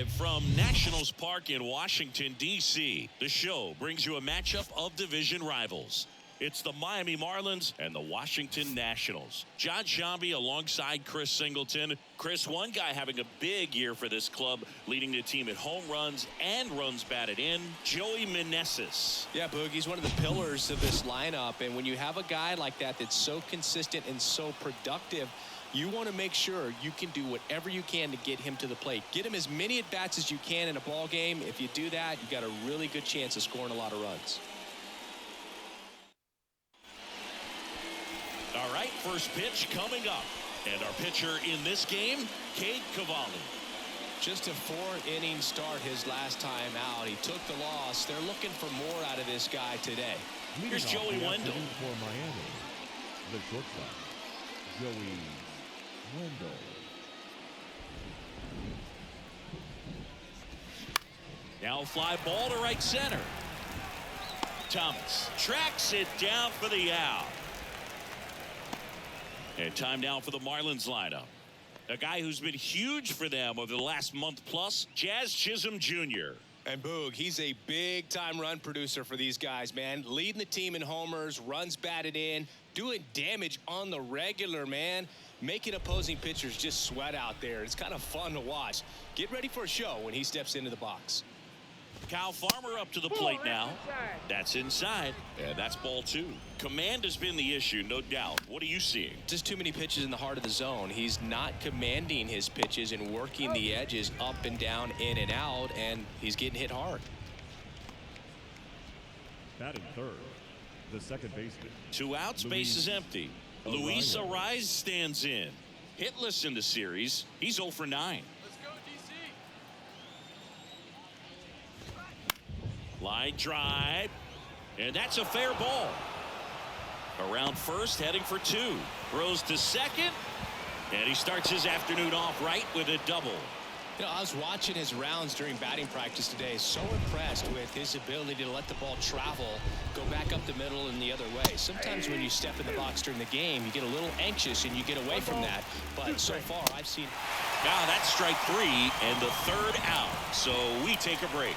Live from Nationals Park in Washington, D.C., the show brings you a matchup of division rivals. It's the Miami Marlins and the Washington Nationals. John Shambi alongside Chris Singleton. Chris, one guy having a big year for this club, leading the team at home runs and runs batted in, Joey Meneses. Yeah, Boog, he's one of the pillars of this lineup. And when you have a guy like that that's so consistent and so productive, you want to make sure you can do whatever you can to get him to the plate. Get him as many at-bats as you can in a ball game. If you do that, you've got a really good chance of scoring a lot of runs. All right, first pitch coming up. And our pitcher in this game, Cade Cavalli. Just a 4-inning start his last time out. He took the loss. They're looking for more out of this guy today. Here's Joey Wendell. For Miami, the shortstop, Joey Wendell. Now a fly ball to right center. Thomas tracks it down for the out. And time now for the Marlins lineup. A guy who's been huge for them over the last month plus, Jazz Chisholm Jr. And Boog, he's a big-time run producer for these guys, man. Leading the team in homers, runs batted in, doing damage on the regular, man. Making opposing pitchers just sweat out there. It's kind of fun to watch. Get ready for a show when he steps into the box. Kyle Farmer up to the plate now. That's inside, and that's ball two. Command has been the issue, no doubt. What are you seeing? Just too many pitches in the heart of the zone. He's not commanding his pitches and working the edges up and down, in and out, and he's getting hit hard. Batting third, the second baseman. 2 outs, base is empty. Luis Arraez stands in. Hitless in the series. He's 0 for 9. Line drive, and that's a fair ball. Around first, heading for 2. Throws to second, and he starts his afternoon off right with a double. You know, I was watching his rounds during batting practice today. So impressed with his ability to let the ball travel, go back up the middle and the other way. Sometimes when you step in the box during the game, you get a little anxious and you get away from that. But so far, I've seen. Now that's strike 3 and the third out. So we take a break.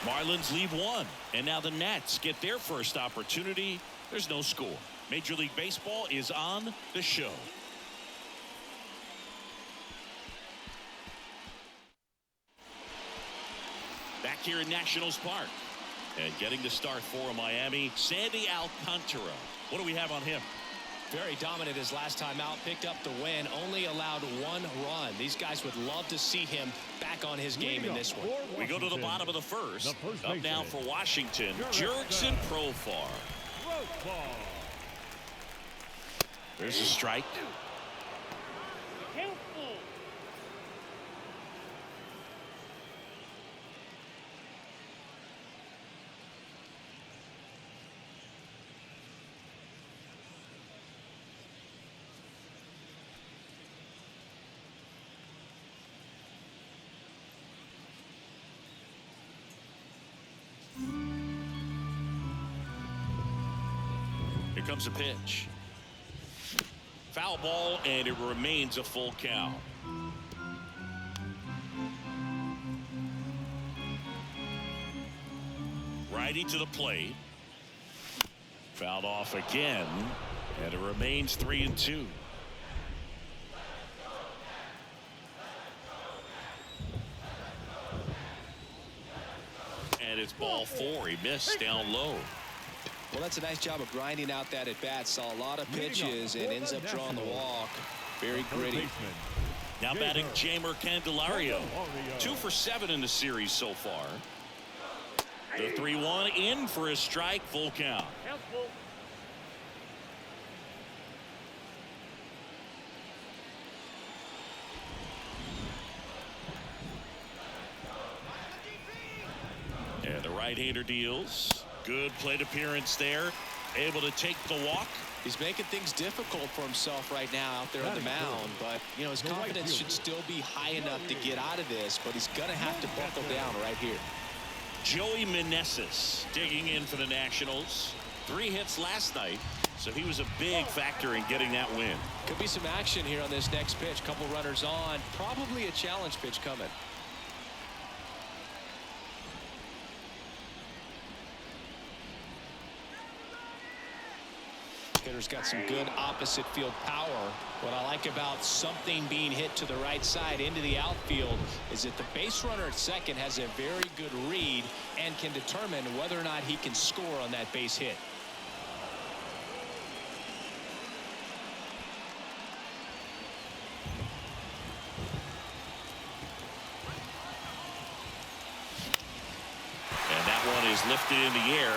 Marlins leave 1, and now the Nats get their first opportunity. There's no score. Major League Baseball is on the show. Back here in Nationals Park, and getting the start for Miami, Sandy Alcantara. What do we have on him? Very dominant his last time out, picked up the win, only allowed 1 run. These guys would love to see him back on his game in this one. We go to the bottom of the first. Up now for Washington, Jurickson Profar. There's a strike. Here comes a pitch. Foul ball, and it remains a full count. Righty to the plate. Fouled off again, and it remains 3-2. And it's ball 4. He missed down low. Well, that's a nice job of grinding out that at-bat. Saw a lot of pitches and ends up drawing the walk. Very gritty. Now batting Jamer Candelario. 2 for 7 in the series so far. The 3-1 in for a strike, full count. And the right-hander deals. Good plate appearance there. Able to take the walk. He's making things difficult for himself right now out there on the mound. But, you know, his confidence should still be high enough to get out of this. But he's going to have to buckle down right here. Joey Meneses digging in for the Nationals. 3 hits last night. So he was a big factor in getting that win. Could be some action here on this next pitch. Couple runners on. Probably a challenge pitch coming. hitter's got some good opposite field power. What I like about something being hit to the right side into the outfield is that the base runner at second has a very good read and can determine whether or not he can score on that base hit. And that one is lifted in the air,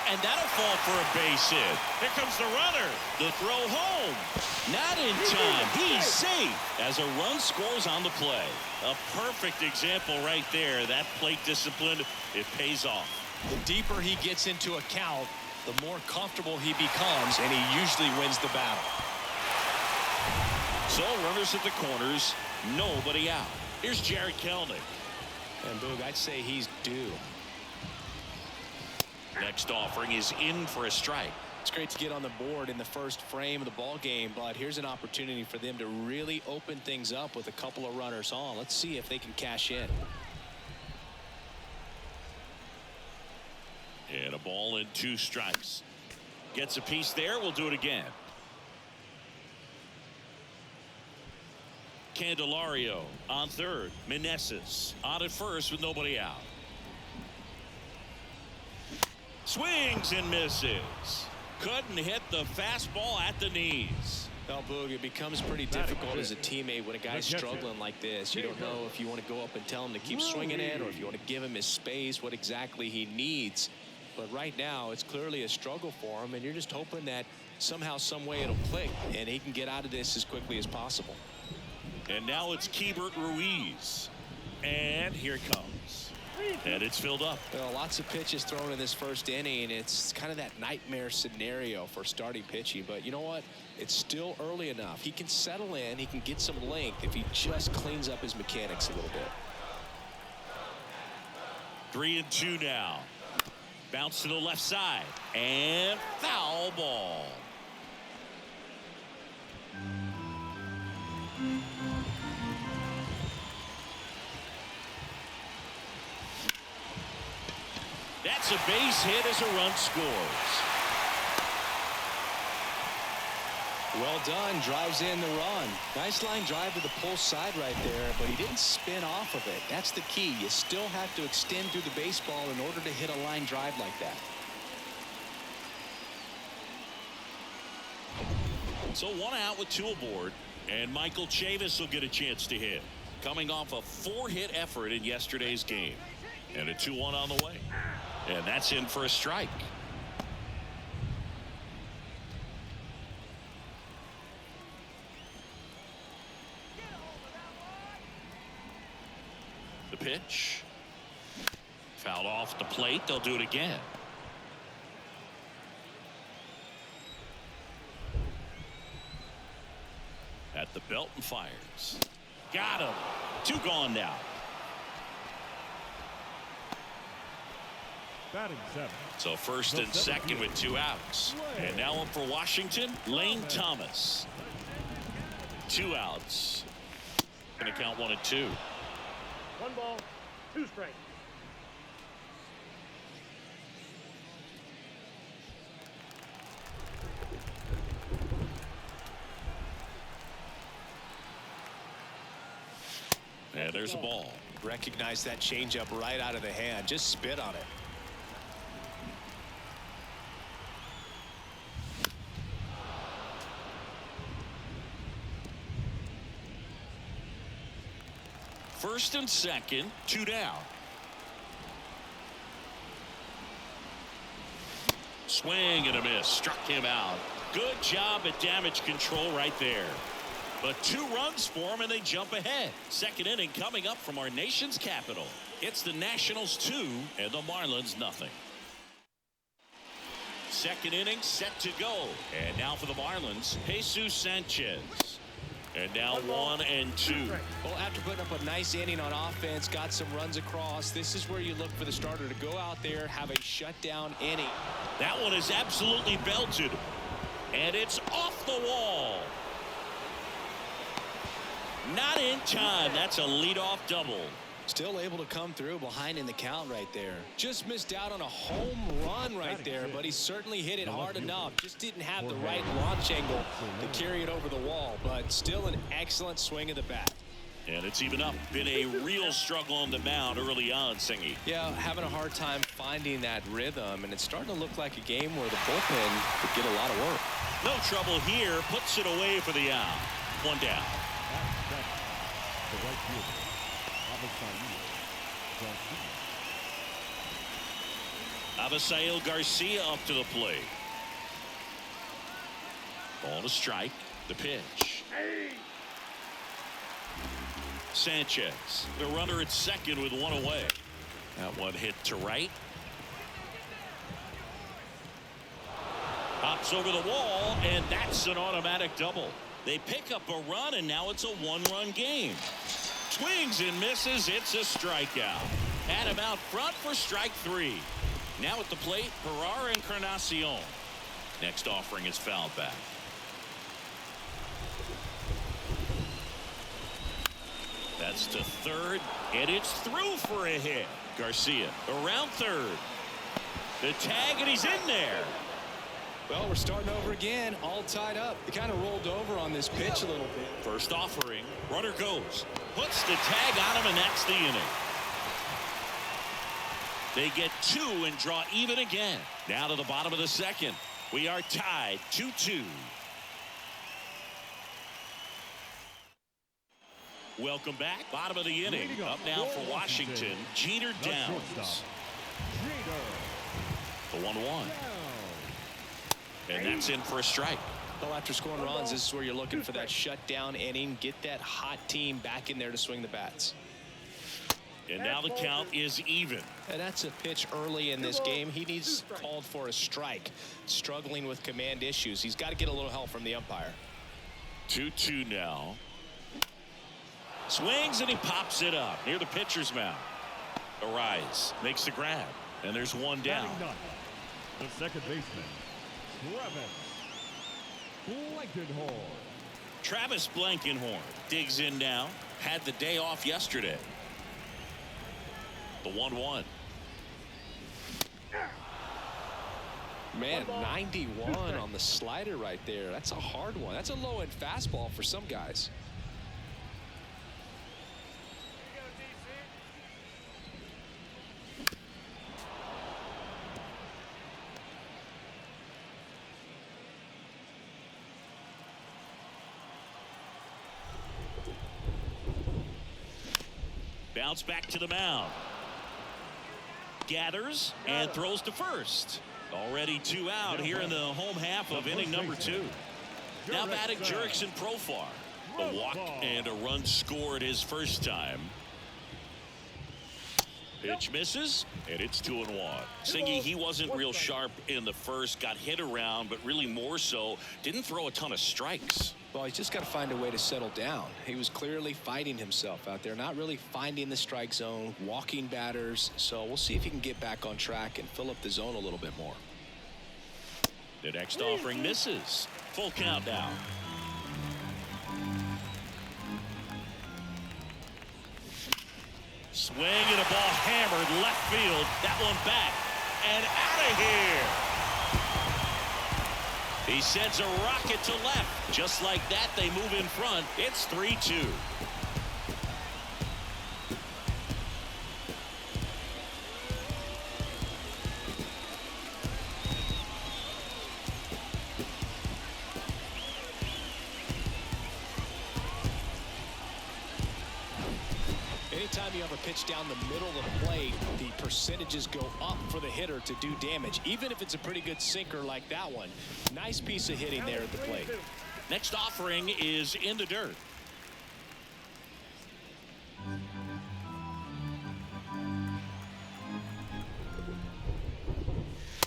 and that'll fall for a base hit. Here comes the runner. The throw home. Not in time. He's safe as a run scores on the play. A perfect example right there. That plate discipline, it pays off. The deeper he gets into a count, the more comfortable he becomes, and he usually wins the battle. So runners at the corners, nobody out. Here's Jared Kelnick. And Boog, I'd say he's due. Next offering is in for a strike. It's great to get on the board in the first frame of the ball game, but here's an opportunity for them to really open things up with a couple of runners on. Let's see if they can cash in. And a ball and 2 strikes. Gets a piece there. We'll do it again. Candelario on third. Meneses on at first with nobody out. Swings and misses. Couldn't hit the fastball at the knees. Well, Boog, it becomes pretty difficult as a teammate when a guy's struggling like this. You don't know if you want to go up and tell him to keep swinging it or if you want to give him his space, what exactly he needs. But right now, it's clearly a struggle for him, and you're just hoping that somehow, some way it'll click, and he can get out of this as quickly as possible. And now it's Keibert Ruiz. And here it comes. And it's filled up. Well, lots of pitches thrown in this first inning. It's kind of that nightmare scenario for starting pitching. But you know what? It's still early enough. He can settle in. He can get some length if he just cleans up his mechanics a little bit. 3-2 now. Bounce to the left side. And foul ball. That's a base hit as a run scores. Well done. Drives in the run. Nice line drive to the pull side right there, but he didn't spin off of it. That's the key. You still have to extend through the baseball in order to hit a line drive like that. So 1 out with 2 aboard, and Michael Chavis will get a chance to hit. Coming off a 4-hit effort in yesterday's game. And a 2-1 on the way. And that's in for a strike. The pitch. Fouled off the plate. They'll do it again. At the belt and fires. Got him. 2 gone now. Batting 7. So first and second with 2 outs. And now up for Washington, Lane Thomas. 2 outs. Going to count 1 and 2. 1 ball, 2 strikes. And there's a ball. Recognize that changeup right out of the hand. Just spit on it. First and second, 2 down. Swing and a miss. Struck him out. Good job at damage control right there. But 2 runs for him, and they jump ahead. Second inning coming up from our nation's capital. It's the Nationals 2 and the Marlins nothing. Second inning set to go. And now for the Marlins, Jesus Sanchez. And now 1 and 2. Well, after putting up a nice inning on offense, got some runs across, this is where you look for the starter to go out there, have a shutdown inning. That one is absolutely belted. And it's off the wall. Not in time. That's a leadoff double. Still able to come through behind in the count right there. Just missed out on a home run right there, but he certainly hit it hard enough. Just didn't have the right launch angle to carry it over the wall, but still an excellent swing of the bat. And it's even up. Been a real struggle on the mound early on, Singy. Yeah, having a hard time finding that rhythm, and it's starting to look like a game where the bullpen could get a lot of work. No trouble here. Puts it away for the out. One down. The right fielder, Avisail Garcia up to the plate. Ball to strike. The pitch. Sanchez, the runner at second with one away. That one hit to right. Hops over the wall, and that's an automatic double. They pick up a run, and now it's a one-run game. Swings and misses. It's a strikeout. Had him out front for strike three. Now at the plate, Herrera Encarnacion. Next offering is fouled back. That's to third, and it's through for a hit. Garcia around third. The tag, and he's in there. Well, we're starting over again, all tied up. They kind of rolled over on this pitch a little bit. First offering, runner goes. Puts the tag on him, and that's the inning. They get two and draw even again. Now to the bottom of the second. We are tied 2-2. Welcome back. Bottom of the inning. Up now for Washington. Jeter Downs. The 1-1. And that's in for a strike. Well, after scoring runs, this is where you're looking for that shutdown inning. Get that hot team back in there to swing the bats. And now the count is even. And that's a pitch early in this game. He needs called for a strike. Struggling with command issues. He's got to get a little help from the umpire. 2-2 now. Swings and he pops it up near the pitcher's mound. Arise makes the grab, and there's one down. The second baseman, Travis Blankenhorn digs in now. Had the day off yesterday. The 1-1. Man, 91 on the slider right there. That's a hard one. That's a low-end fastball for some guys. Bounce back to the mound. Gathers and throws to first. Already two out here in the home half of inning number 2. Now batting Jurickson Profar. A walk and a run scored his first time. Pitch misses, and it's 2-1. Singy, he wasn't real sharp in the first, got hit around, but really more so, didn't throw a ton of strikes. Well, he's just got to find a way to settle down. He was clearly fighting himself out there, not really finding the strike zone, walking batters. So we'll see if he can get back on track and fill up the zone a little bit more. The next offering misses. Full count now. Swing and a ball hammered left field. That one back and out of here. He sends a rocket to left. Just like that, they move in front. It's 3-2. Anytime you have a pitch down the middle of the plate, the percentages go up for the hitter to do damage, even if it's a pretty good sinker like that one. Nice piece of hitting there at the plate. Next offering is in the dirt.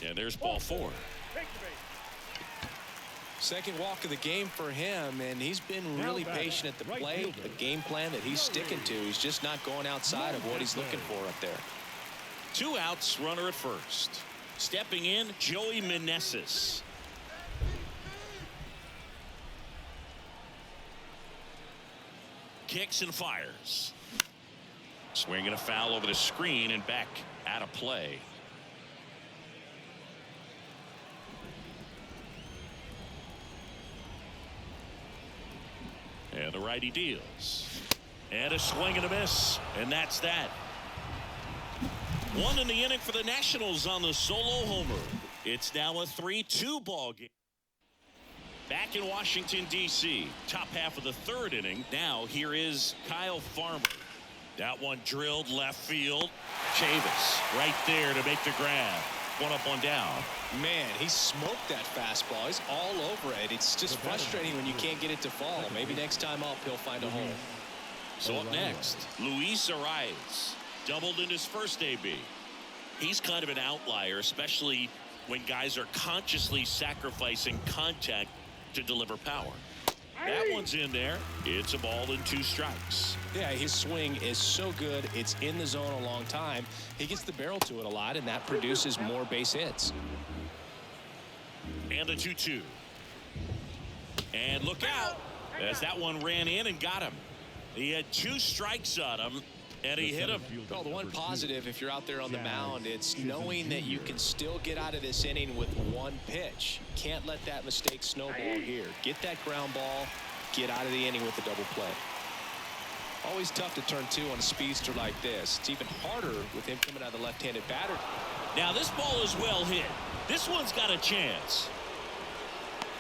And there's ball 4. Second walk of the game for him, and he's been really patient at the plate. A game plan that he's sticking to. He's just not going outside of what he's looking for up there. 2 outs, runner at first. Stepping in, Joey Meneses. Kicks and fires. Swinging a foul over the screen and back out of play. And the righty deals. And a swing and a miss. And that's that. One in the inning for the Nationals on the solo homer. It's now a 3-2 ball game. Back in Washington, D.C. Top half of the third inning. Now here is Kyle Farmer. That one drilled left field. Chavis right there to make the grab. One up, one down. Man, he smoked that fastball. He's all over it. It's just frustrating when you can't get it to fall. Maybe next time up he'll find a hole. So up next, Luis Arias. Doubled in his first AB. He's kind of an outlier, especially when guys are consciously sacrificing contact to deliver power. That one's in there. It's a ball and 2 strikes. Yeah, his swing is so good. It's in the zone a long time. He gets the barrel to it a lot, and that produces more base hits. And a 2-2. And look out, as that one ran in and got him. He had 2 strikes on him, and he hit him. Well, the one positive, if you're out there on the mound, it's knowing that you can still get out of this inning with 1 pitch. Can't let that mistake snowball here. Get that ground ball, get out of the inning with a double play. Always tough to turn 2 on a speedster like this. It's even harder with him coming out of the left-handed batter. Now this ball is well hit. This one's got a chance.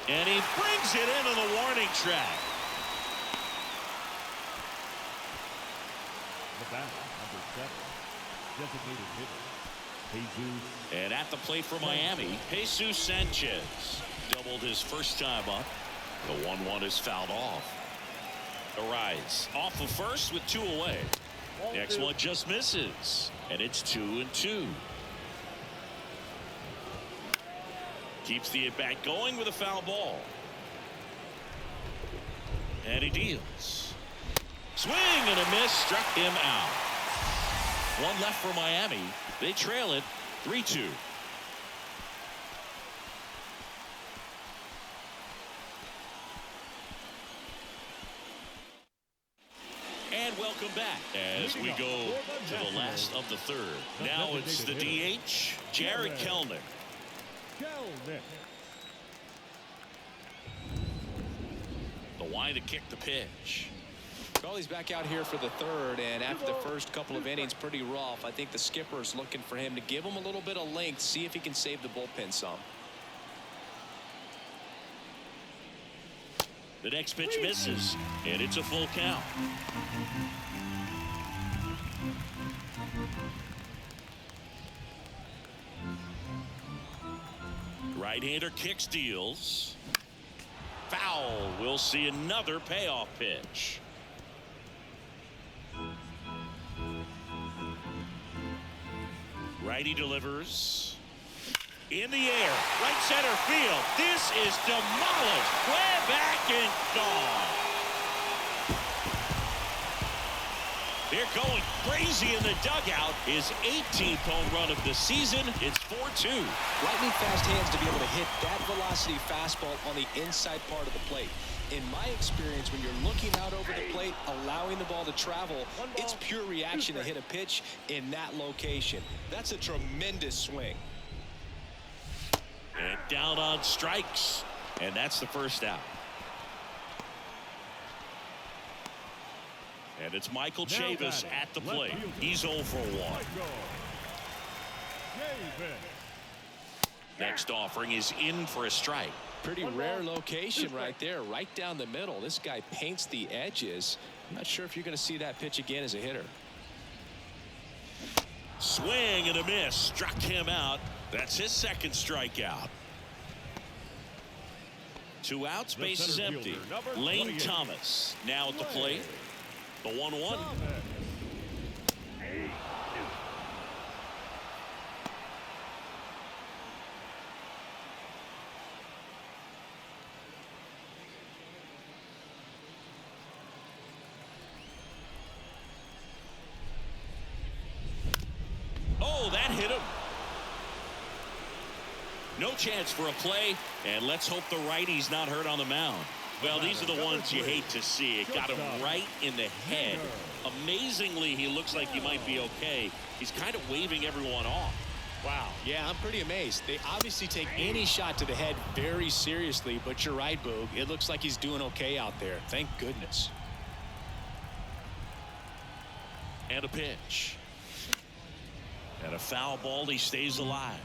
And he brings it into the warning track. The bat, number 7, designated hitter, Jesus. And at the plate for Miami, Jesus Sanchez doubled his first time up. The 1-1 is fouled off. Arise off of first with 2 away. Next one just misses, and it's 2-2. Keeps the at-bat going with a foul ball. And he deals. Swing and a miss, struck him out. 1 left for Miami. They trail it 3-2. And welcome back as we go to the last of the third. Now it's the DH, Jared Kelenic. The wide to kick the pitch. Well, he's back out here for the third, and after the first couple of innings, pretty rough. I think the skipper's looking for him to give him a little bit of length, see if he can save the bullpen some. The next pitch misses, and it's a full count. Right-hander kicks, deals. Foul. We'll see another payoff pitch. Righty delivers. In the air, right center field. This is demolished. Way back and gone. They're going crazy in the dugout. His 18th home run of the season. It's 4-2. Lightning fast hands to be able to hit that velocity fastball on the inside part of the plate. In my experience, when you're looking out over the plate, allowing the ball to travel, it's pure reaction to hit a pitch in that location. That's a tremendous swing. And down on strikes. And that's the first out. And it's Michael Chavis at the plate. He's 0 for 1. Next offering is in for a strike. Pretty rare location right there, right down the middle. This guy paints the edges. I'm not sure if you're going to see that pitch again as a hitter. Swing and a miss. Struck him out. That's his second strikeout. 2 outs, base is empty. Lane Thomas now at the plate. The 1-1. Oh, that hit him. No chance for a play, and let's hope the righty's not hurt on the mound. Well, these are the ones you hate to see. It got him right in the head. Amazingly, he looks like he might be okay. He's kind of waving everyone off. Wow. Yeah, I'm pretty amazed. They obviously take any shot to the head very seriously, but you're right, Boog. It looks like he's doing okay out there. Thank goodness. And a pitch. And a foul ball. He stays alive.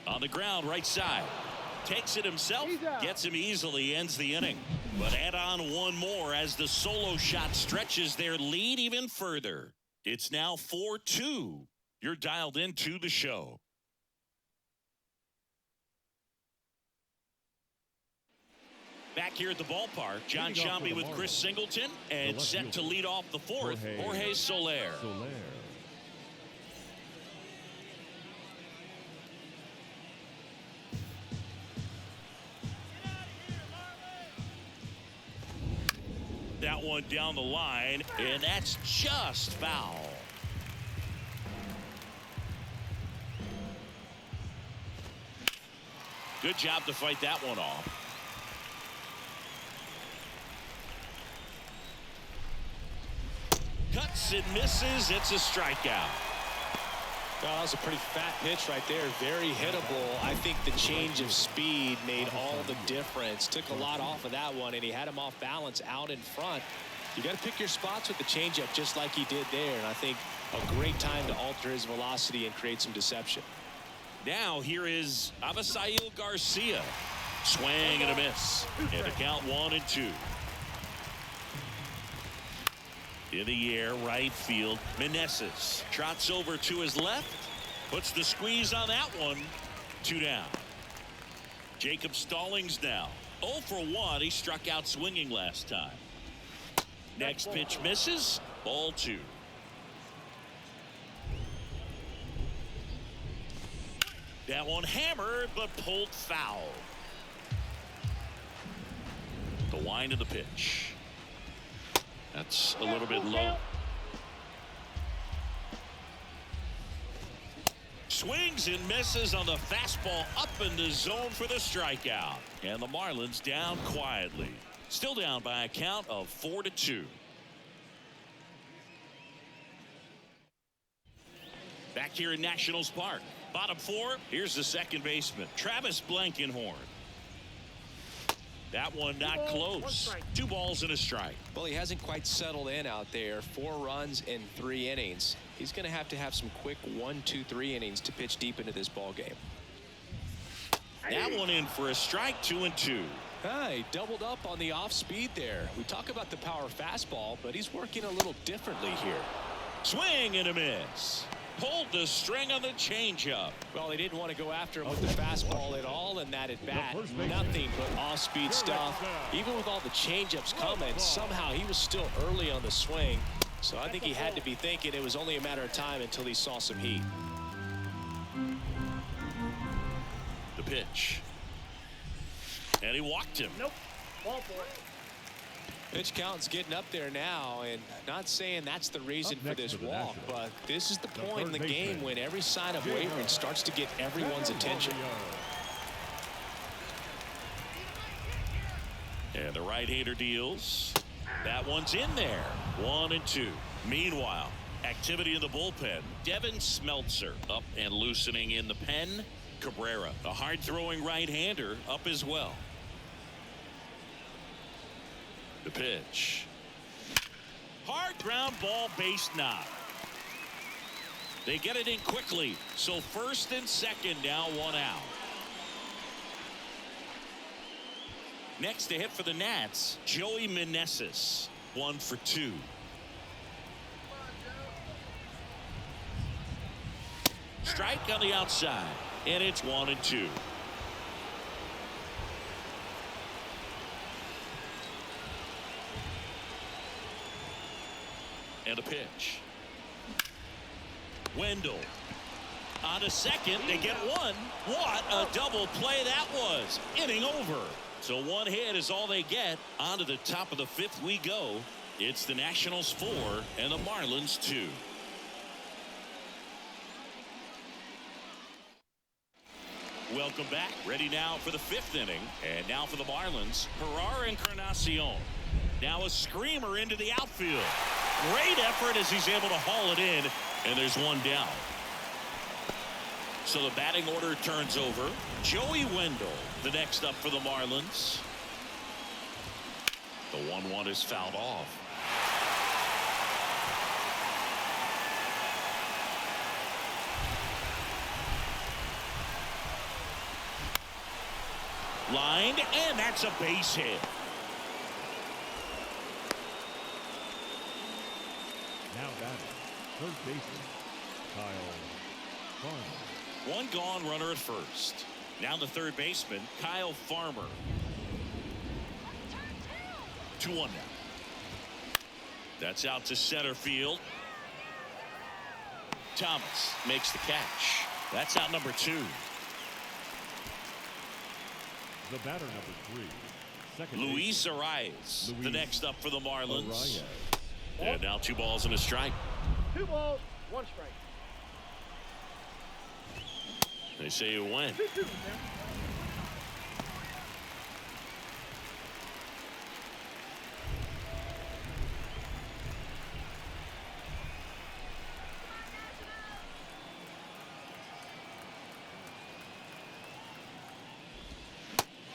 On the ground, right side. Takes it himself, gets him easily, ends the inning. But add on one more as the solo shot stretches their lead even further. It's now 4-2. You're dialed into the show. Back here at the ballpark, John Sciambi with Chris Singleton, and set to lead off the fourth, Jorge Soler. That one down the line, and that's just foul. Good job to fight that one off. Cuts and misses. It's a strikeout. Well, that was a pretty fat pitch right there. Very hittable. I think the change of speed made all the difference. Took a lot off of that one, and he had him off balance out in front. You got to pick your spots with the changeup just like he did there, and I think a great time to alter his velocity and create some deception. Now here is Avisail Garcia. Swing and a miss. And the count 1-2. In the air, right field. Meneses trots over to his left. Puts the squeeze on that one. 2 down. Jacob Stallings now 0 for 1. He struck out swinging last time. Next pitch misses. Ball 2. That one hammered but pulled foul. The wind of the pitch. That's a little bit low. Swings and misses on the fastball up in the zone for the strikeout. And the Marlins down quietly. Still down by a count of 4-2. Back here in Nationals Park. Bottom 4. Here's the second baseman, Travis Blankenhorn. That one not close. 2 balls and a strike. Well, he hasn't quite settled in out there. 4 runs in 3 innings. He's going to have some quick 1, 2, 3 innings to pitch deep into this ball game. That one in for a strike. 2-2. He doubled up on the off speed there. We talk about the power fastball, but he's working a little differently here. Swing and a miss. Pulled the string on the changeup. Well, they didn't want to go after him with the fastball at all in that at bat. Nothing but off-speed stuff. Even with all the changeups coming, somehow he was still early on the swing. So I think he had to be thinking it was only a matter of time until he saw some heat. The pitch. And he walked him. Nope. Ball 4. Pitch count's getting up there now, and not saying that's the reason for this walk, but this is the point in the game when every sign of wavering starts to get everyone's attention. And the right-hander deals. That one's in there. 1-2. Meanwhile, activity in the bullpen. Devin Smeltzer up and loosening in the pen. Cabrera, a hard-throwing right-hander, up as well. The pitch. Hard ground ball, base knock. They get it in quickly. So first and second, now 1 out. Next to hit for the Nats, Joey Meneses. 1 for 2. Strike on the outside. And it's 1-2. And a pitch. Wendell on a second. They get 1. What a double play that was. Inning over. So 1 hit is all they get. On to the top of the 5th we go. It's the Nationals 4 and the Marlins 2. Welcome back. Ready now for the 5th inning. And now for the Marlins, Herrera Encarnacion. Now a screamer into the outfield. Great effort as he's able to haul it in. And there's one down. So the batting order turns over. Joey Wendell, the next up for the Marlins. The 1-1 is fouled off. Lined, and that's a base hit. Now batting, third baseman, Kyle Farmer. One gone runner at first. Now the third baseman, Kyle Farmer. 2-1 now. That's out to center field. Thomas makes the catch. That's out number 2. The batter number 3, second Luis baseman, Arias, the next up for the Marlins. Arias. And now 2 balls and a strike. 2 balls, 1 strike. They say you win. 2-2, man.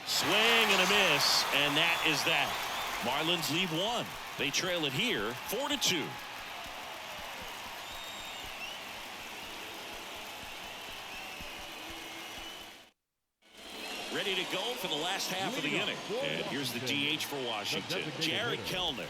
Swing and a miss, and that is that. Marlins lead 1. They trail it here 4-2. Ready to go for the last half of the inning. And here's the DH for Washington, Jared Kellner.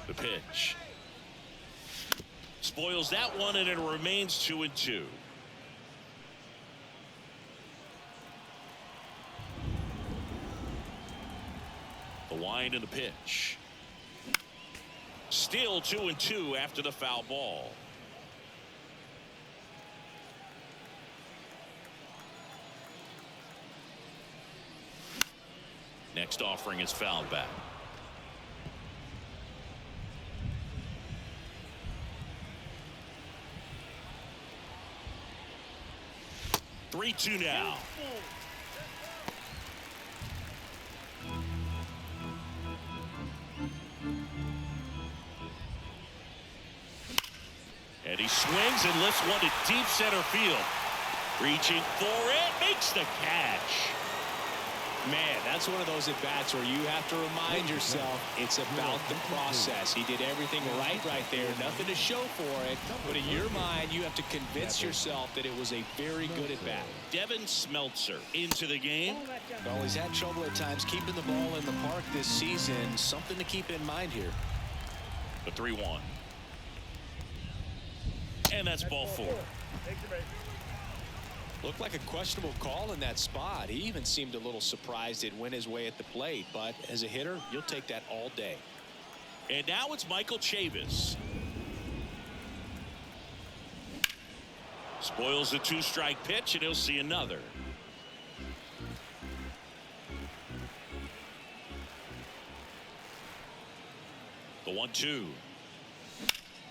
The pitch. Spoils that one, and it remains 2-2. The wind and the pitch. Still 2-2 after the foul ball. Next offering is fouled back. 3-2 now. And he swings and lifts one to deep center field. Reaching for it, makes the catch. Man, that's one of those at-bats where you have to remind yourself it's about the process. He did everything right there. Nothing to show for it. But in your mind, you have to convince yourself that it was a very good at-bat. Devin Smeltzer into the game. Well, he's had trouble at times keeping the ball in the park this season. Something to keep in mind here. The 3-1. And that's ball 4. Looked like a questionable call in that spot. He even seemed a little surprised it went his way at the plate. But as a hitter, you'll take that all day. And now it's Michael Chavis. Spoils the 2-strike pitch, and he'll see another. The 1-2.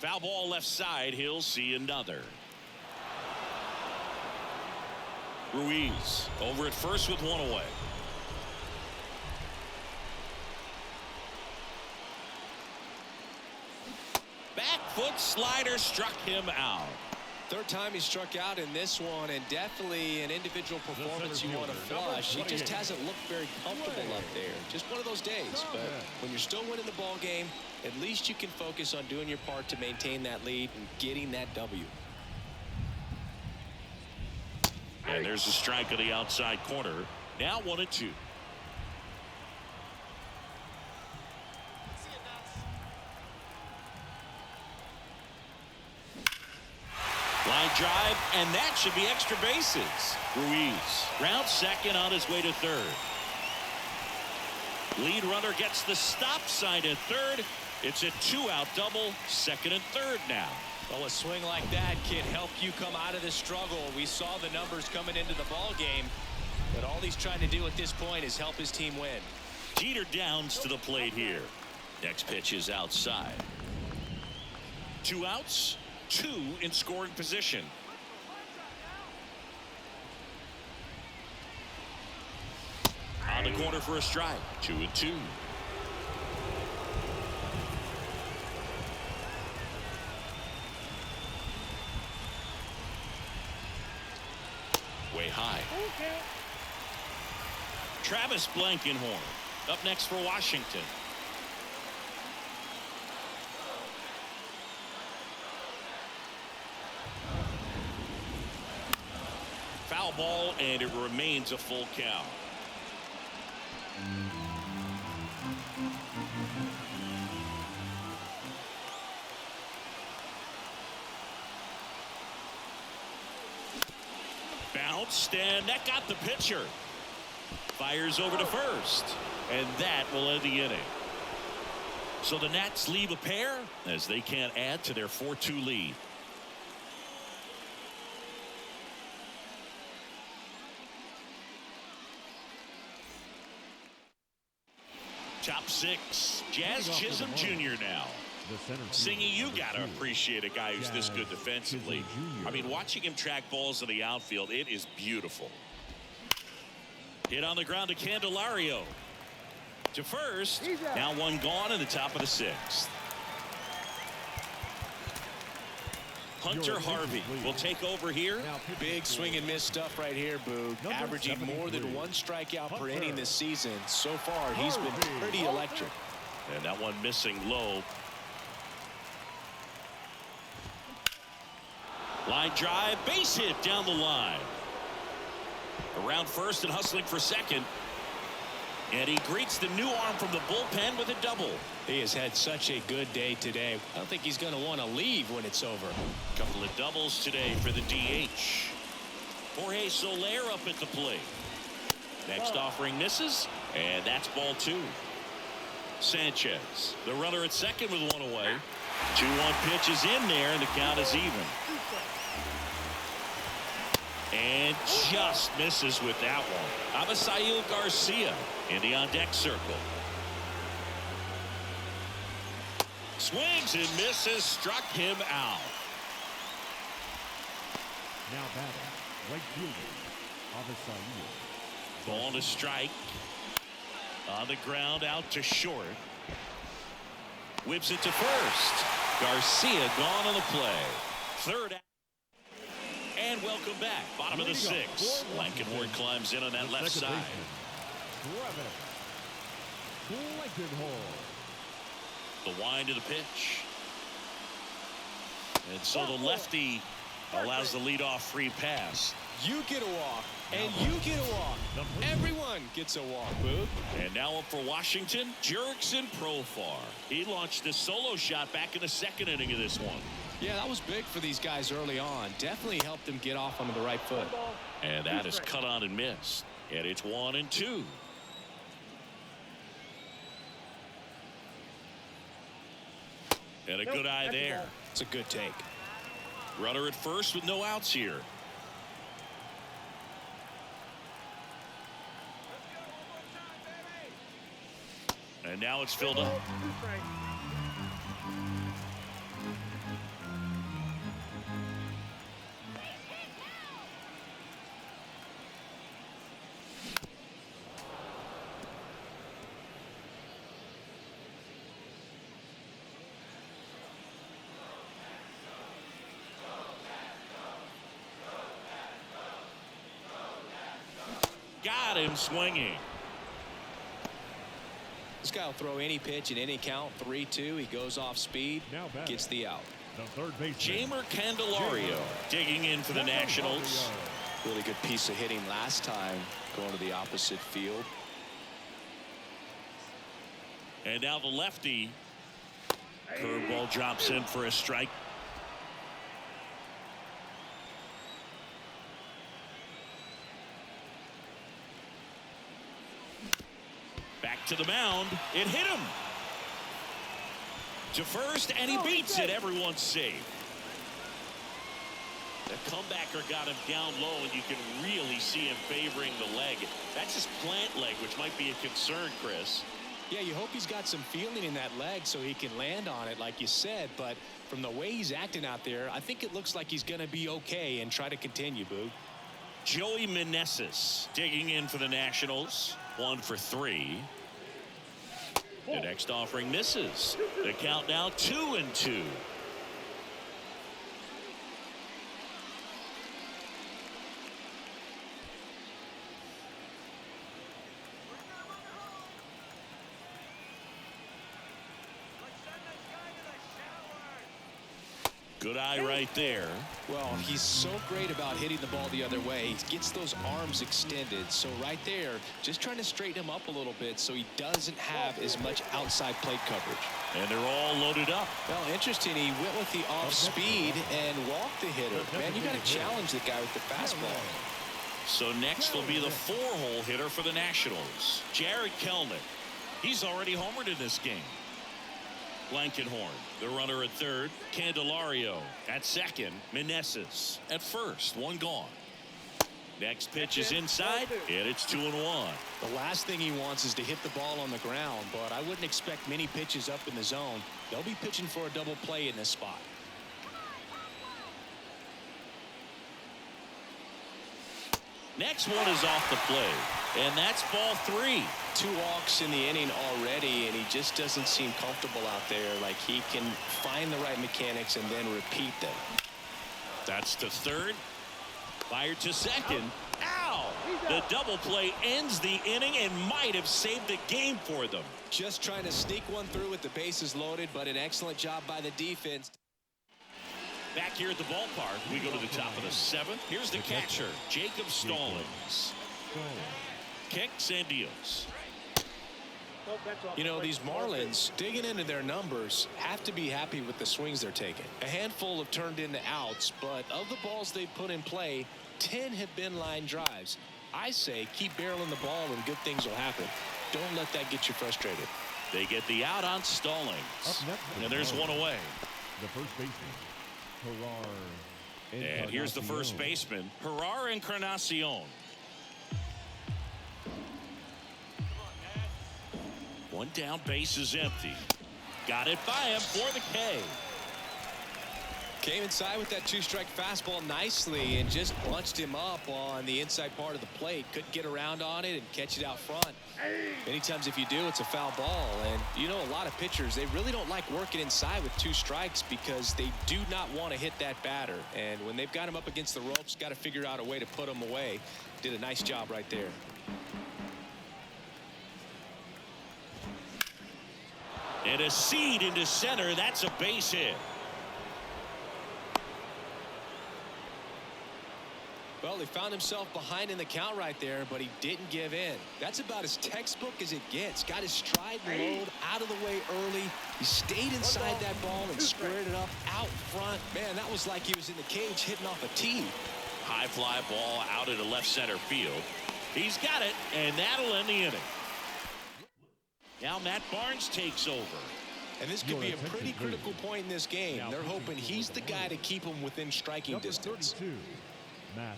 Foul ball left side. He'll see another. Ruiz over at first with one away. Back foot slider struck him out. Third time he struck out in this one, and definitely an individual performance you want to flush. He just hasn't looked very comfortable up there. Just one of those days. But when you're still winning the ball game, at least you can focus on doing your part to maintain that lead and getting that W. And there's a strike of the outside corner. Now 1-2. Line drive, and that should be extra bases. Ruiz rounds second on his way to third. Lead runner gets the stop sign at third. It's a 2-out double, second and third now. Well, a swing like that can help you come out of this struggle. We saw the numbers coming into the ball game, but all he's trying to do at this point is help his team win. Jeter downs to the plate here. Next pitch is outside. 2 outs, 2 in scoring position. On the corner for a strike. 2-2. Way high. Travis Blankenhorn up next for Washington. Foul ball, and it remains a full count. Bounced, and that got the pitcher. Fires over to first, and that will end the inning. So the Nats leave a pair as they can't add to their 4-2 lead. Top 6, Jazz Chisholm Jr. now. Singy, you got to appreciate a guy who's this good defensively. I mean, watching him track balls in the outfield, it is beautiful. Hit on the ground to Candelario. To first. Now one gone in the top of the 6th. Hunter Harvey will take over here. Big swing and miss stuff right here, Boog. Averaging more than 1 strikeout per inning this season. So far, he's been pretty electric. And that one missing low. Line drive, base hit down the line. Around first and hustling for second. And he greets the new arm from the bullpen with a double. He has had such a good day today. I don't think he's going to want to leave when it's over. Couple of doubles today for the DH. Jorge Soler up at the plate. Next offering misses, and that's ball 2. Sanchez, the runner at second with 1 away. 2-1 pitch is in there, and the count is even. And just misses with that one. Avisail Garcia in the on-deck circle. Swings and misses, struck him out. Now batting, right fielder, Avisail. Ball to strike. On the ground, out to short. Whips it to first. Garcia gone on the play. Third out. And welcome back. Bottom of the 6th. Blankenhorn climbs in on that left side. The wind of the pitch. And so the lefty allows the leadoff free pass. You get a walk, and you get a walk. Everyone gets a walk, Boog. And now up for Washington, Jurickson Profar. He launched a solo shot back in the 2nd inning of this one. Yeah, that was big for these guys early on. Definitely helped them get off onto the right foot. And that is cut on and missed. And it's 1-2. And a good eye there. It's a good take. Runner at first with no outs here. And now it's filled up. Got him swinging. This guy will throw any pitch in any count. 3-2. He goes off speed, gets the out. The third baseman, Jamer Candelario digging in for the Nationals. Really good piece of hitting last time, going to the opposite field. And now the lefty. Curveball drops in for a strike. Back to the mound. It hit him. To first, and he beats it. Everyone's safe. The comebacker got him down low, and you can really see him favoring the leg. That's his plant leg, which might be a concern, Chris. Yeah, you hope he's got some feeling in that leg so he can land on it, like you said. But from the way he's acting out there, I think it looks like he's going to be okay and try to continue, Boo. Joey Meneses digging in for the Nationals. 1 for 3. The next offering misses. The count now 2-2. Good eye right there. Well, he's so great about hitting the ball the other way. He gets those arms extended. So right there, just trying to straighten him up a little bit so he doesn't have as much outside plate coverage. And they're all loaded up. Well, interesting. He went with the off speed and walked the hitter. Man, you got to challenge the guy with the fastball. So next will be the 4-hole hitter for the Nationals, Jared Kelnick. He's already homered in this game. Blankenhorn, the runner at third. Candelario at second. Meneses at first. 1 gone. Next pitch is inside, and it's 2-1. The last thing he wants is to hit the ball on the ground, but I wouldn't expect many pitches up in the zone. They'll be pitching for a double play in this spot. Next one is off the plate, and that's ball 3. 2 walks in the inning already, and he just doesn't seem comfortable out there. Like he can find the right mechanics and then repeat them. That's to third. Fired to second. Ow! The double play ends the inning and might have saved the game for them. Just trying to sneak one through with the bases loaded, but an excellent job by the defense. Back here at the ballpark, we go to the top of the 7th. Here's the catcher, Jacob Stallings. Kicks and deals. You know, these Marlins, digging into their numbers, have to be happy with the swings they're taking. A handful have turned into outs, but of the balls they've put in play, 10 have been line drives. I say keep barreling the ball and good things will happen. Don't let that get you frustrated. They get the out on Stallings. And there's one away. The first baseman, And here's the first baseman, Gerard Encarnacion. One down, base is empty. Got it by him for the K. Came inside with that 2-strike fastball nicely and just bunched him up on the inside part of the plate. Couldn't get around on it and catch it out front. Many times if you do, it's a foul ball. And you know, a lot of pitchers, they really don't like working inside with 2 strikes because they do not want to hit that batter. And when they've got him up against the ropes, got to figure out a way to put him away. Did a nice job right there. And a seed into center. That's a base hit. Well, he found himself behind in the count right there, but he didn't give in. That's about as textbook as it gets. Got his stride and load out of the way early. He stayed inside that ball and squared it up out front. Man, that was like he was in the cage hitting off a tee. High fly ball out into left center field. He's got it, and that'll end the inning. Now Matt Barnes takes over. And this could be a pretty critical point in this game. They're hoping he's the guy to keep him within striking distance. Matt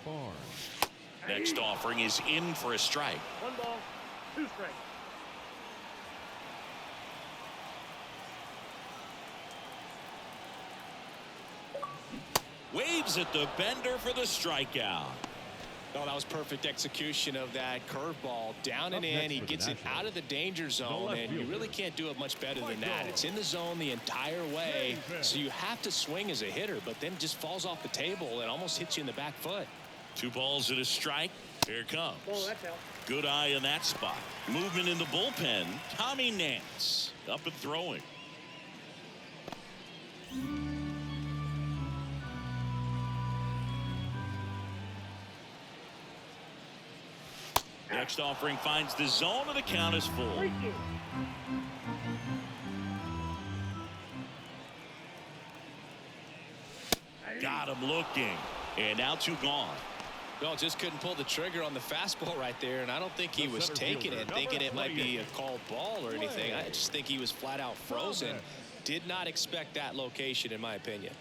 Barnes. Next offering is in for a strike. 1 ball, 2 strikes. Waves at the bender for the strikeout. Oh, that was perfect execution of that curveball. Down and in. He gets it out of the danger zone, and you really can't do it much better than that. It's in the zone the entire way, so you have to swing as a hitter, but then just falls off the table and almost hits you in the back foot. 2 balls and a strike. Here it comes. Oh, that's out. Good eye in that spot. Movement in the bullpen. Tommy Nance up and throwing. Next offering finds the zone, and the count is full. Got him looking, and now 2 gone. No, just couldn't pull the trigger on the fastball right there, and I don't think he was taking it, thinking it might be a called ball or anything. I just think he was flat out frozen. Did not expect that location, in my opinion.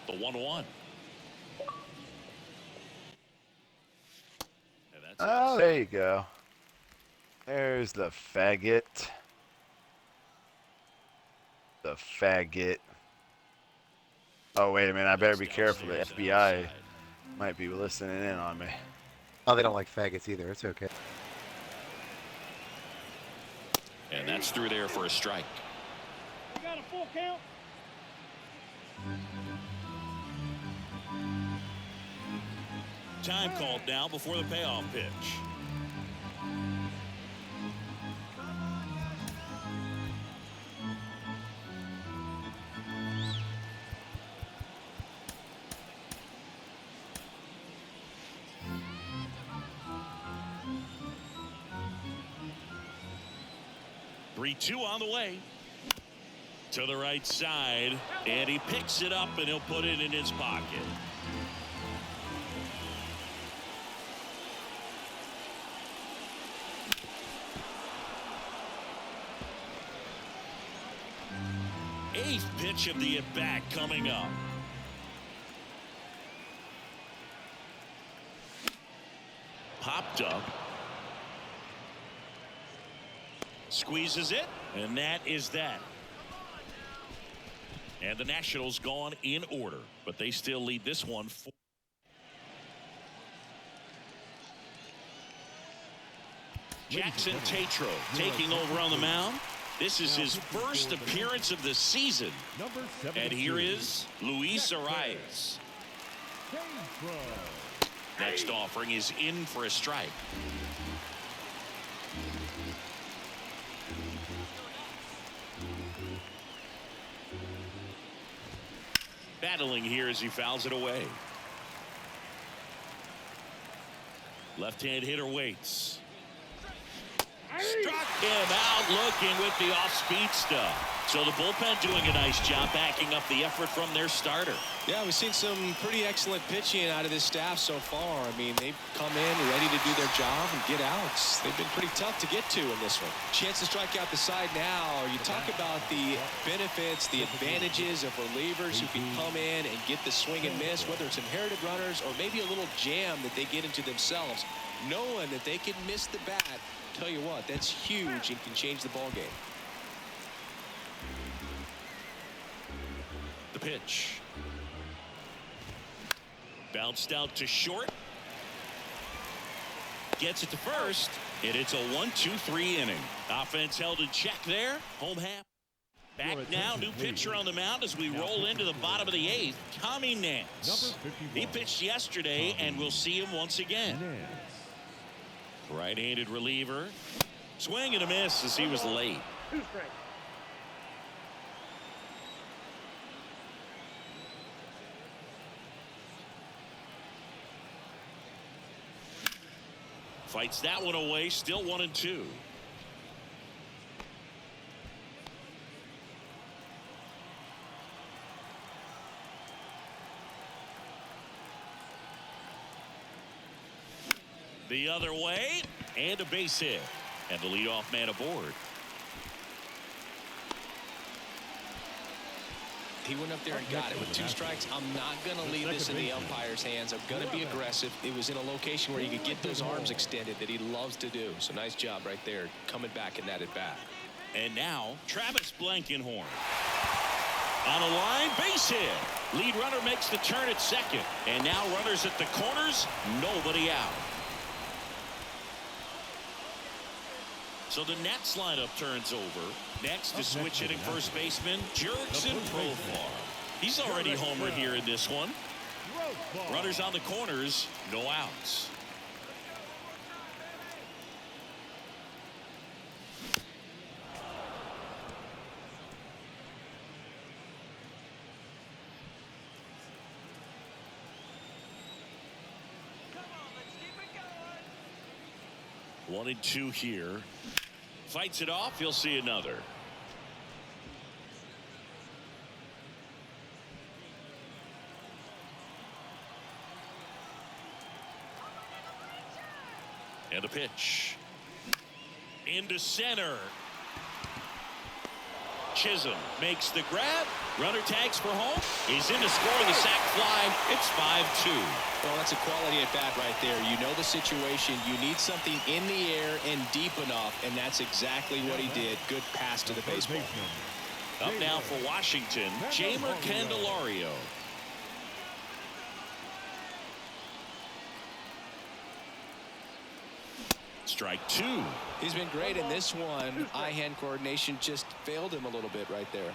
The 1-1. Oh, there you go. There's the faggot. The faggot. Oh, wait a minute. I better be careful. The FBI might be listening in on me. Oh, they don't like faggots either. It's okay. And that's through there for a strike. You got a full count? Time called now before the payoff pitch. Three-two on the way. To the right side, and he picks it up and he'll put it in his pocket. Eighth pitch of the at-bat coming up. Popped up. Squeezes it, and that is that. And the Nationals gone in order, but they still lead this one. Jackson Tatro taking over on the mound. This is his first appearance of the season. And here is Luis Arias. Next offering is in for a strike. Battling here as he fouls it away. Left-hand hitter waits. Struck him out looking with the off-speed stuff. So the bullpen doing a nice job backing up the effort from their starter. Yeah, we've seen some pretty excellent pitching out of this staff so far. I mean, they've come in ready to do their job and get outs. They've been pretty tough to get to in this one. Chance to strike out the side now. You talk about the benefits, the advantages of relievers who can come in and get the swing and miss, whether it's inherited runners or maybe a little jam that they get into themselves. Knowing that they can miss the bat, tell you what, that's huge and can change the ball game. The pitch. Bounced out to short. Gets it to first. And it's a 1-2-3 inning. Offense held in check there. Home half. Back now. New pitcher on the mound as we roll into the bottom of the eighth. Tommy Nance. He pitched yesterday, and we'll see him once again. Right-handed reliever. Swing and a miss as he was late. 2 strikes. Fights that one away. Still 1-2. The other way, and a base hit, and the leadoff man aboard. He went up there and got it with 2 strikes. I'm not going to leave this in the umpire's hands. I'm going to be aggressive. It was in a location where he could get those arms extended that he loves to do. So nice job right there, coming back in that at bat. And now Travis Blankenhorn on a line, base hit. Lead runner makes the turn at second, and now runners at the corners, nobody out. So the Nats lineup turns over. Next is switch hitting first baseman Jurickson Profar. He's already homered here in this one. Runners on the corners, no outs. Come on, let's keep it going. 1-2 here. Fights it off. He'll see another. And the pitch. Into center. Chisholm makes the grab. Runner tags for home. He's in to score the sac fly. It's 5-2. Well, that's a quality at bat right there. You know the situation. You need something in the air and deep enough, and that's exactly what he did. Good pass to the baseball. Up now for Washington, Jamer Candelario. Strike two. He's been great in this one. Eye-hand coordination just failed him a little bit right there.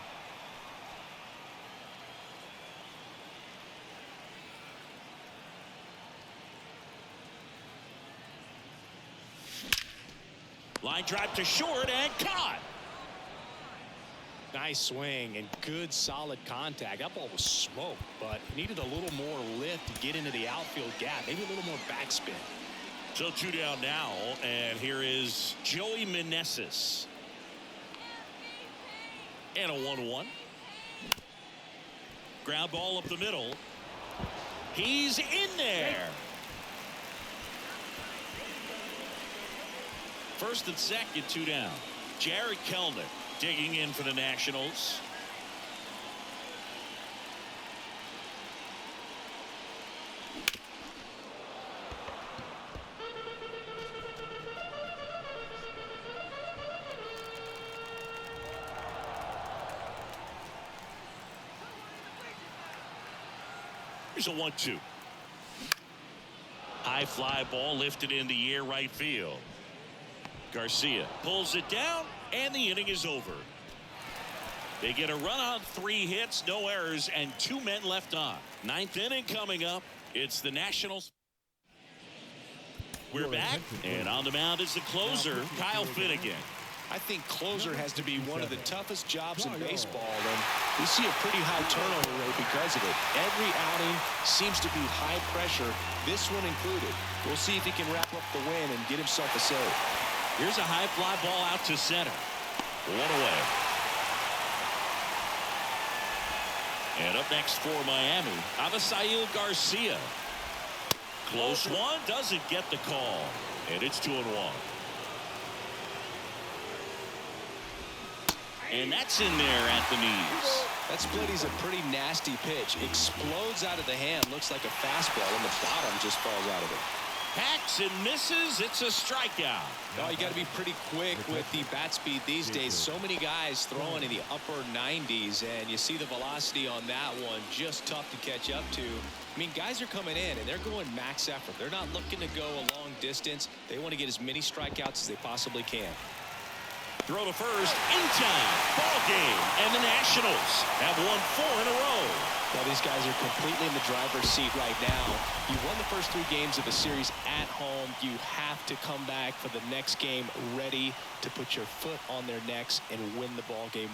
Line drive to short and caught. Nice swing and good solid contact. That ball was smoked, but he needed a little more lift to get into the outfield gap. Maybe a little more backspin. So 2 down now, and here is Joey Meneses. And a 1-1. Ground ball up the middle. He's in there. First and second, 2 down. Jared Kelnick digging in for the Nationals. Here's a 1-2. High fly ball lifted in the air right field. Garcia pulls it down, and the inning is over. They get a run on 3 hits, no errors, and 2 men left on. 9th inning coming up. It's the Nationals. We're back, and on the mound is the closer, Kyle Finnegan. I think closer has to be one of the toughest jobs in baseball, and we see a pretty high turnover rate because of it. Every outing seems to be high pressure, this one included. We'll see if he can wrap up the win and get himself a save. Here's a high fly ball out to center. 1 away. And up next for Miami, Avisail Garcia. Close one, doesn't get the call. And it's 2-1. And that's in there at the knees. That split is a pretty nasty pitch. Explodes out of the hand. Looks like a fastball, and the bottom just falls out of it. Hacks and misses. It's a strikeout. Oh, you got to be pretty quick with the bat speed these days. So many guys throwing in the upper 90s, and you see the velocity on that one. Just tough to catch up to. I mean, guys are coming in, and they're going max effort. They're not looking to go a long distance. They want to get as many strikeouts as they possibly can. Throw to first in time. Ball game. And the Nationals have won 4 in a row. Well, these guys are completely in the driver's seat right now. You won the first 3 games of the series at home. You have to come back for the next game ready to put your foot on their necks and win the ball game.